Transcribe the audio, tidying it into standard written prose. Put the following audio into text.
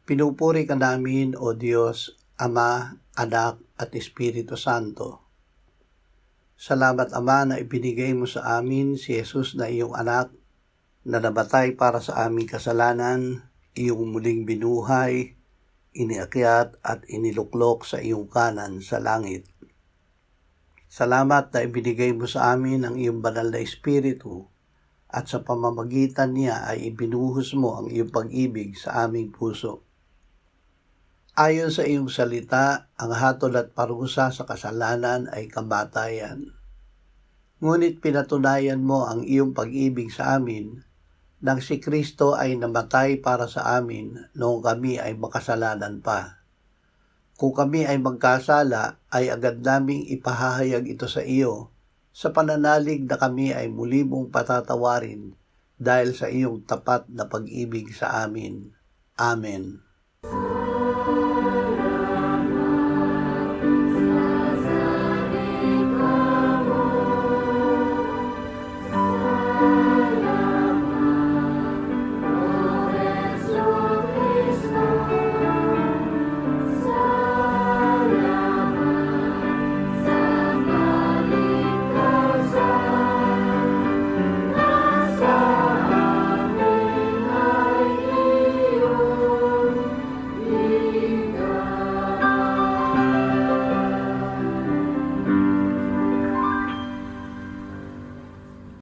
Pinupuri ka namin, O Diyos, Ama, Anak, at Espiritu Santo. Salamat, Ama, na ibinigay mo sa amin si Jesus na iyong anak, na nabatay para sa aming kasalanan, iyong muling binuhay, iniakyat at iniluklok sa iyong kanan sa langit. Salamat na ibinigay mo sa amin ang iyong banal na Espiritu, at sa pamamagitan niya ay ibinuhos mo ang iyong pag-ibig sa aming puso. Ayon sa iyong salita, ang hatol at parusa sa kasalanan ay kamatayan. Ngunit pinatunayan mo ang iyong pag-ibig sa amin nang si Kristo ay namatay para sa amin noong kami ay makasalanan pa. Kung kami ay magkasala, ay agad naming ipahahayag ito sa iyo sa pananalig na kami ay muli mong patatawarin dahil sa iyong tapat na pag-ibig sa amin. Amen.